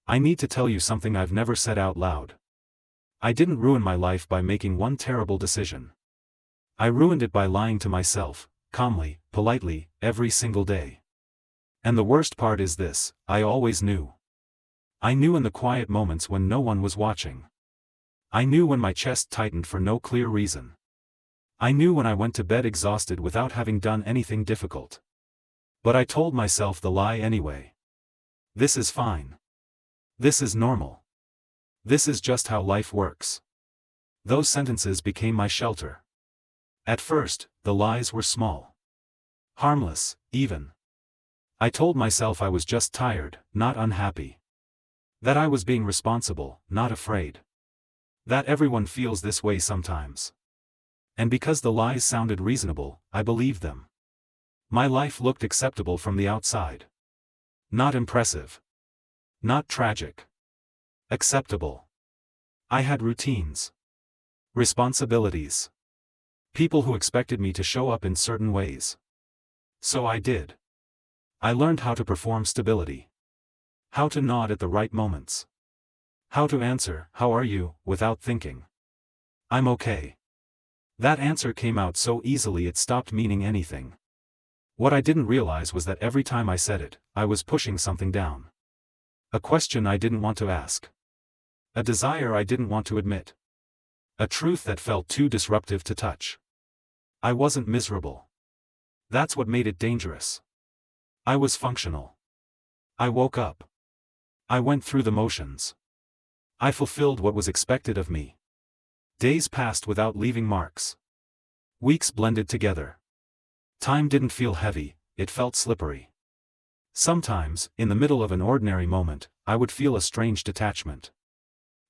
I need to tell you something I've never said out loud. I didn't ruin my life by making one terrible decision. I ruined it by lying to myself, calmly, politely, every single day. And the worst part is this: I always knew. I knew in the quiet moments when no one was watching. I knew when my chest tightened for no clear reason. I knew when I went to bed exhausted without having done anything difficult. But I told myself the lie anyway. This is fine. This is normal. This is just how life works. Those sentences became my shelter. At first, the lies were small. Harmless, even. I told myself I was just tired, not unhappy. That I was being responsible, not afraid. That everyone feels this way sometimes. And because the lies sounded reasonable, I believed them. My life looked acceptable from the outside. Not impressive. Not tragic. Acceptable. I had routines. Responsibilities. People who expected me to show up in certain ways. So I did. I learned how to perform stability. How to nod at the right moments. How to answer, "How are you?" without thinking. "I'm okay." That answer came out so easily it stopped meaning anything. What I didn't realize was that every time I said it, I was pushing something down. A question I didn't want to ask. A desire I didn't want to admit. A truth that felt too disruptive to touch. I wasn't miserable. That's what made it dangerous. I was functional. I woke up. I went through the motions. I fulfilled what was expected of me. Days passed without leaving marks. Weeks blended together. Time didn't feel heavy, it felt slippery. Sometimes, in the middle of an ordinary moment, I would feel a strange detachment.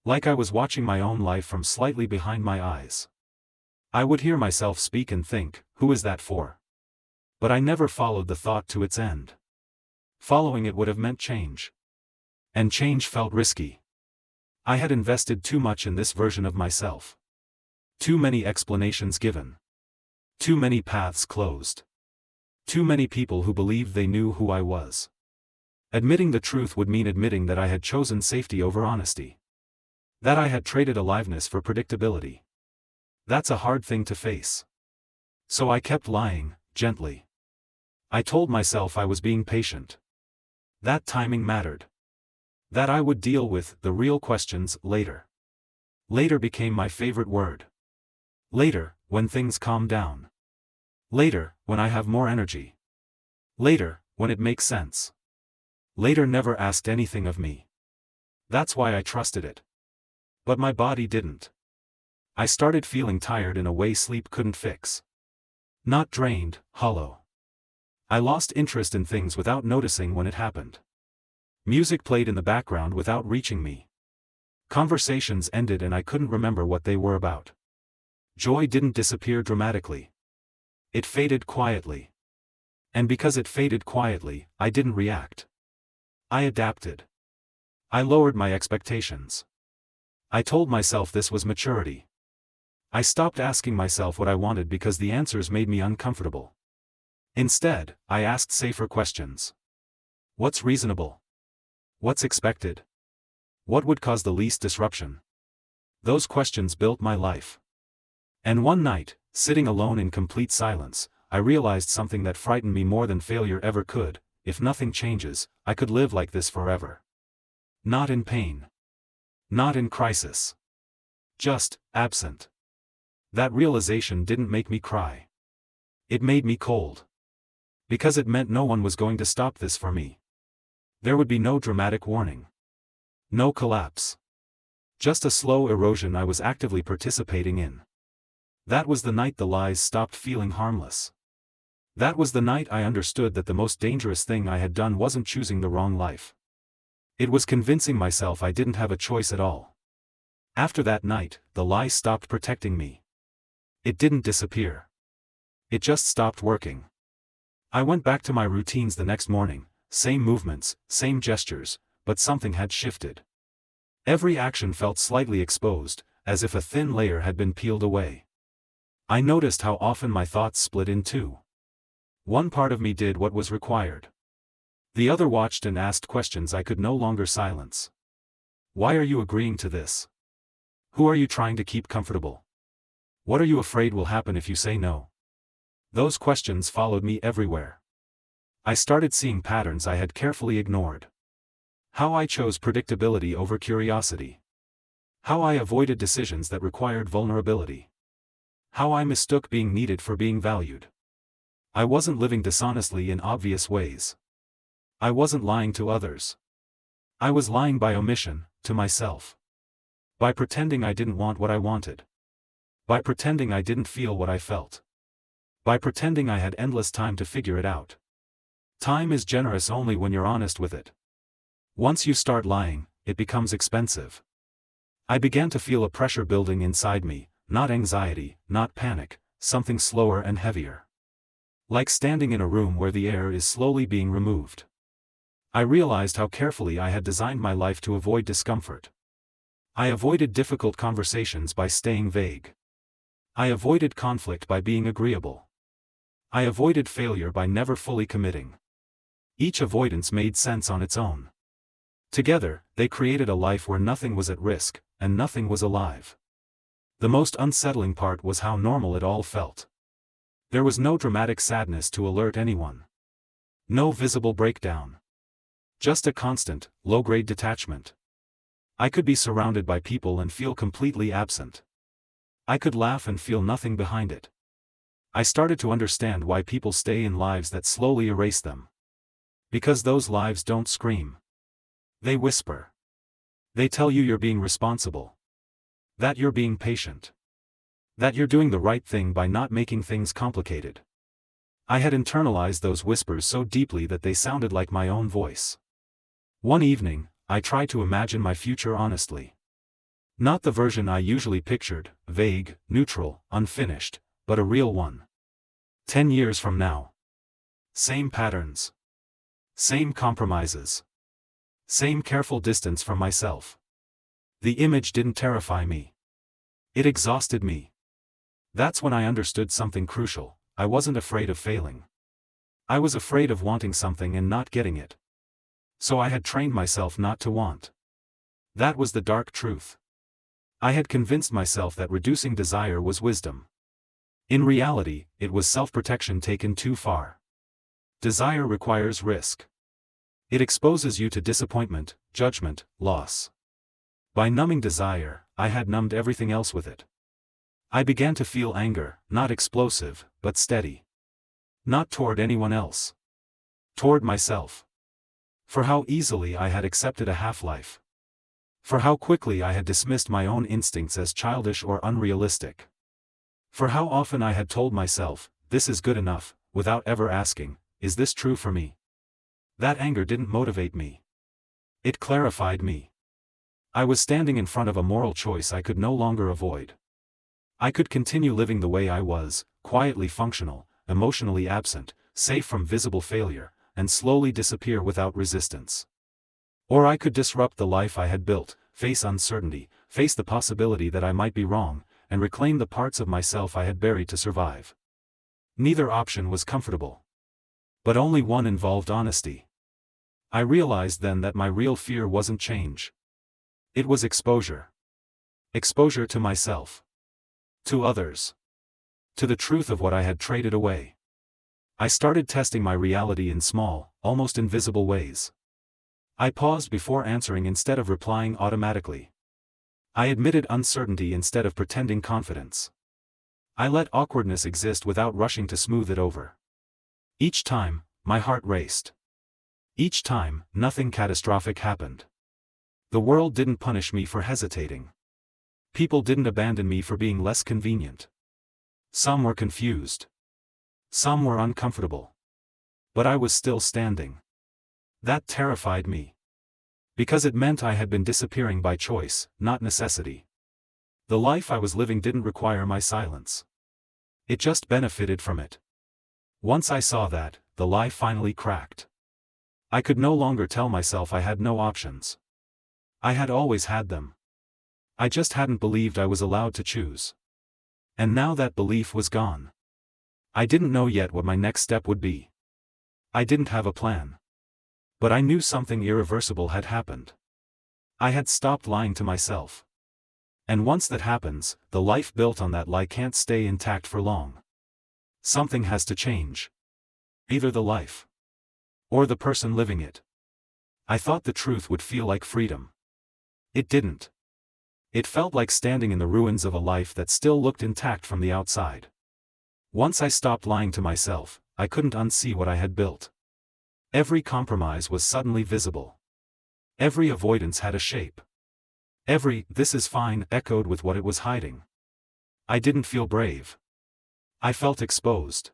Like I was watching my own life from slightly behind my eyes. I would hear myself speak and think, "Who is that for?" But I never followed the thought to its end. Following it would have meant change. And change felt risky. I had invested too much in this version of myself. Too many explanations given. Too many paths closed. Too many people who believed they knew who I was. Admitting the truth would mean admitting that I had chosen safety over honesty. That I had traded aliveness for predictability. That's a hard thing to face. So I kept lying, gently. I told myself I was being patient. That timing mattered. That I would deal with the real questions later. Later became my favorite word. Later, when things calm down. Later, when I have more energy. Later, when it makes sense. Later never asked anything of me. That's why I trusted it. But my body didn't. I started feeling tired in a way sleep couldn't fix. Not drained, hollow. I lost interest in things without noticing when it happened. Music played in the background without reaching me. Conversations ended and I couldn't remember what they were about. Joy didn't disappear dramatically. It faded quietly. And because it faded quietly, I didn't react. I adapted. I lowered my expectations. I told myself this was maturity. I stopped asking myself what I wanted because the answers made me uncomfortable. Instead, I asked safer questions. What's reasonable? What's expected? What would cause the least disruption? Those questions built my life. And one night, sitting alone in complete silence, I realized something that frightened me more than failure ever could: if nothing changes, I could live like this forever. Not in pain. Not in crisis. Just, absent. That realization didn't make me cry. It made me cold. Because it meant no one was going to stop this for me. There would be no dramatic warning. No collapse. Just a slow erosion I was actively participating in. That was the night the lies stopped feeling harmless. That was the night I understood that the most dangerous thing I had done wasn't choosing the wrong life. It was convincing myself I didn't have a choice at all. After that night, the lie stopped protecting me. It didn't disappear. It just stopped working. I went back to my routines the next morning, same movements, same gestures, but something had shifted. Every action felt slightly exposed, as if a thin layer had been peeled away. I noticed how often my thoughts split in two. One part of me did what was required. The other watched and asked questions I could no longer silence. Why are you agreeing to this? Who are you trying to keep comfortable? What are you afraid will happen if you say no? Those questions followed me everywhere. I started seeing patterns I had carefully ignored. How I chose predictability over curiosity. How I avoided decisions that required vulnerability. How I mistook being needed for being valued. I wasn't living dishonestly in obvious ways. I wasn't lying to others. I was lying by omission, to myself. By pretending I didn't want what I wanted. By pretending I didn't feel what I felt. By pretending I had endless time to figure it out. Time is generous only when you're honest with it. Once you start lying, it becomes expensive. I began to feel a pressure building inside me, not anxiety, not panic, something slower and heavier. Like standing in a room where the air is slowly being removed. I realized how carefully I had designed my life to avoid discomfort. I avoided difficult conversations by staying vague. I avoided conflict by being agreeable. I avoided failure by never fully committing. Each avoidance made sense on its own. Together, they created a life where nothing was at risk, and nothing was alive. The most unsettling part was how normal it all felt. There was no dramatic sadness to alert anyone. No visible breakdown. Just a constant, low-grade detachment. I could be surrounded by people and feel completely absent. I could laugh and feel nothing behind it. I started to understand why people stay in lives that slowly erase them. Because those lives don't scream. They whisper. They tell you you're being responsible. That you're being patient. That you're doing the right thing by not making things complicated. I had internalized those whispers so deeply that they sounded like my own voice. One evening, I tried to imagine my future honestly. Not the version I usually pictured, vague, neutral, unfinished, but a real one. 10 years from now. Same patterns. Same compromises. Same careful distance from myself. The image didn't terrify me. It exhausted me. That's when I understood something crucial. I wasn't afraid of failing. I was afraid of wanting something and not getting it. So I had trained myself not to want. That was the dark truth. I had convinced myself that reducing desire was wisdom. In reality, it was self-protection taken too far. Desire requires risk. It exposes you to disappointment, judgment, loss. By numbing desire, I had numbed everything else with it. I began to feel anger, not explosive, but steady. Not toward anyone else. Toward myself. For how easily I had accepted a half-life. For how quickly I had dismissed my own instincts as childish or unrealistic. For how often I had told myself, this is good enough, without ever asking, is this true for me? That anger didn't motivate me. It clarified me. I was standing in front of a moral choice I could no longer avoid. I could continue living the way I was, quietly functional, emotionally absent, safe from visible failure, and slowly disappear without resistance. Or I could disrupt the life I had built, face uncertainty, face the possibility that I might be wrong, and reclaim the parts of myself I had buried to survive. Neither option was comfortable. But only one involved honesty. I realized then that my real fear wasn't change. It was exposure. Exposure to myself. To others. To the truth of what I had traded away. I started testing my reality in small, almost invisible ways. I paused before answering instead of replying automatically. I admitted uncertainty instead of pretending confidence. I let awkwardness exist without rushing to smooth it over. Each time, my heart raced. Each time, nothing catastrophic happened. The world didn't punish me for hesitating. People didn't abandon me for being less convenient. Some were confused. Some were uncomfortable. But I was still standing. That terrified me. Because it meant I had been disappearing by choice, not necessity. The life I was living didn't require my silence. It just benefited from it. Once I saw that, the lie finally cracked. I could no longer tell myself I had no options. I had always had them. I just hadn't believed I was allowed to choose. And now that belief was gone. I didn't know yet what my next step would be. I didn't have a plan. But I knew something irreversible had happened. I had stopped lying to myself. And once that happens, the life built on that lie can't stay intact for long. Something has to change. Either the life or the person living it. I thought the truth would feel like freedom. It didn't. It felt like standing in the ruins of a life that still looked intact from the outside. Once I stopped lying to myself, I couldn't unsee what I had built. Every compromise was suddenly visible. Every avoidance had a shape. Every "this is fine" echoed with what it was hiding. I didn't feel brave. I felt exposed.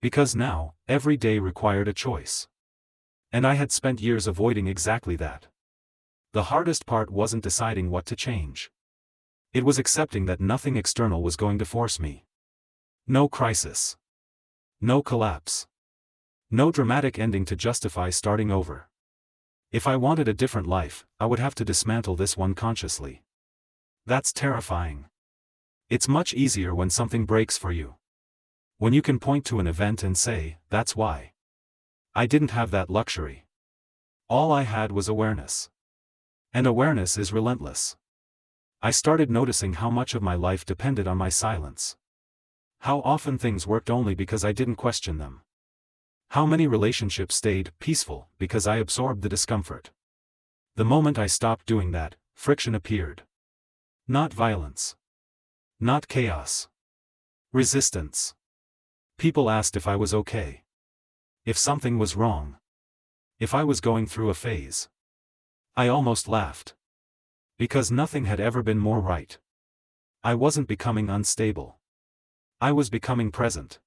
Because now, every day required a choice. And I had spent years avoiding exactly that. The hardest part wasn't deciding what to change. It was accepting that nothing external was going to force me. No crisis. No collapse. No dramatic ending to justify starting over. If I wanted a different life, I would have to dismantle this one consciously. That's terrifying. It's much easier when something breaks for you. When you can point to an event and say, "That's why." I didn't have that luxury. All I had was awareness. And awareness is relentless. I started noticing how much of my life depended on my silence. How often things worked only because I didn't question them. How many relationships stayed peaceful because I absorbed the discomfort. The moment I stopped doing that, friction appeared. Not violence. Not chaos. Resistance. People asked if I was okay. If something was wrong. If I was going through a phase. I almost laughed. Because nothing had ever been more right. I wasn't becoming unstable. I was becoming present.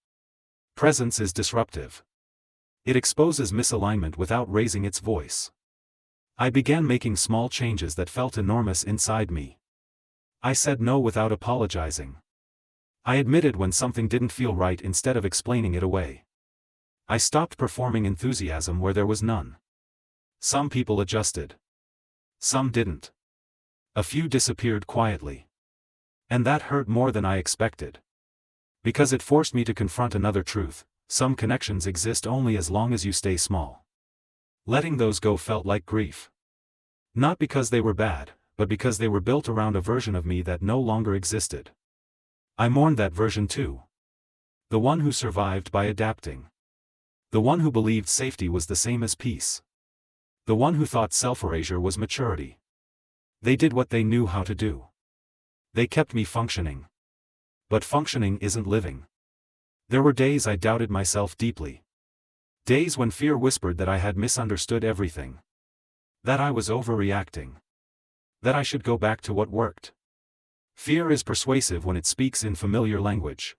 Presence is disruptive. It exposes misalignment without raising its voice. I began making small changes that felt enormous inside me. I said no without apologizing. I admitted when something didn't feel right instead of explaining it away. I stopped performing enthusiasm where there was none. Some people adjusted. Some didn't. A few disappeared quietly. And that hurt more than I expected. Because it forced me to confront another truth: some connections exist only as long as you stay small. Letting those go felt like grief. Not because they were bad, but because they were built around a version of me that no longer existed. I mourned that version too. The one who survived by adapting. The one who believed safety was the same as peace. The one who thought self-erasure was maturity. They did what they knew how to do. They kept me functioning. But functioning isn't living. There were days I doubted myself deeply. Days when fear whispered that I had misunderstood everything. That I was overreacting. That I should go back to what worked. Fear is persuasive when it speaks in familiar language.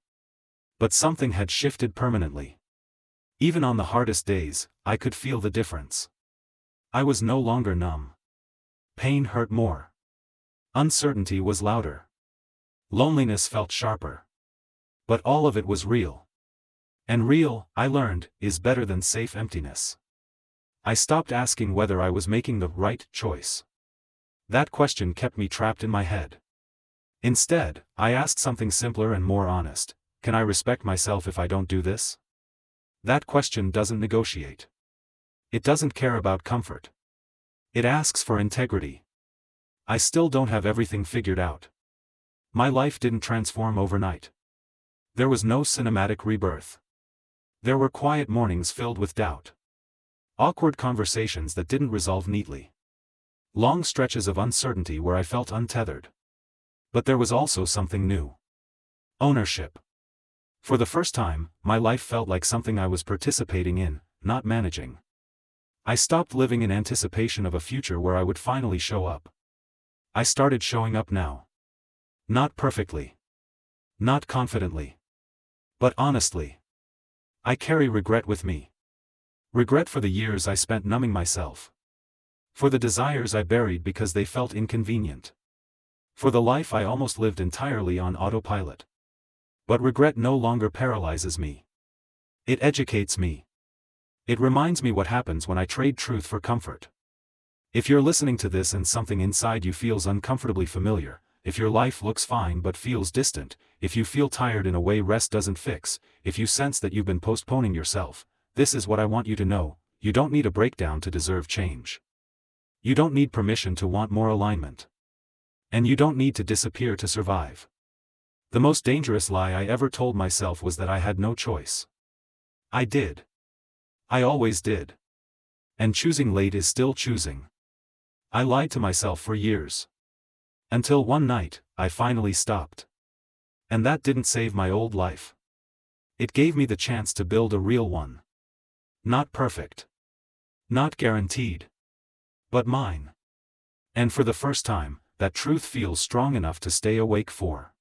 But something had shifted permanently. Even on the hardest days, I could feel the difference. I was no longer numb. Pain hurt more. Uncertainty was louder. Loneliness felt sharper. But all of it was real. And real, I learned, is better than safe emptiness. I stopped asking whether I was making the right choice. That question kept me trapped in my head. Instead, I asked something simpler and more honest: can I respect myself if I don't do this? That question doesn't negotiate. It doesn't care about comfort. It asks for integrity. I still don't have everything figured out. My life didn't transform overnight. There was no cinematic rebirth. There were quiet mornings filled with doubt. Awkward conversations that didn't resolve neatly. Long stretches of uncertainty where I felt untethered. But there was also something new. Ownership. For the first time, my life felt like something I was participating in, not managing. I stopped living in anticipation of a future where I would finally show up. I started showing up now. Not perfectly. Not confidently. But honestly. I carry regret with me. Regret for the years I spent numbing myself. For the desires I buried because they felt inconvenient. For the life I almost lived entirely on autopilot. But regret no longer paralyzes me. It educates me. It reminds me what happens when I trade truth for comfort. If you're listening to this and something inside you feels uncomfortably familiar, if your life looks fine but feels distant, if you feel tired in a way rest doesn't fix, if you sense that you've been postponing yourself, this is what I want you to know: you don't need a breakdown to deserve change. You don't need permission to want more alignment. And you don't need to disappear to survive. The most dangerous lie I ever told myself was that I had no choice. I did. I always did. And choosing late is still choosing. I lied to myself for years. Until one night, I finally stopped. And that didn't save my old life. It gave me the chance to build a real one. Not perfect. Not guaranteed. But mine. And for the first time, that truth feels strong enough to stay awake for.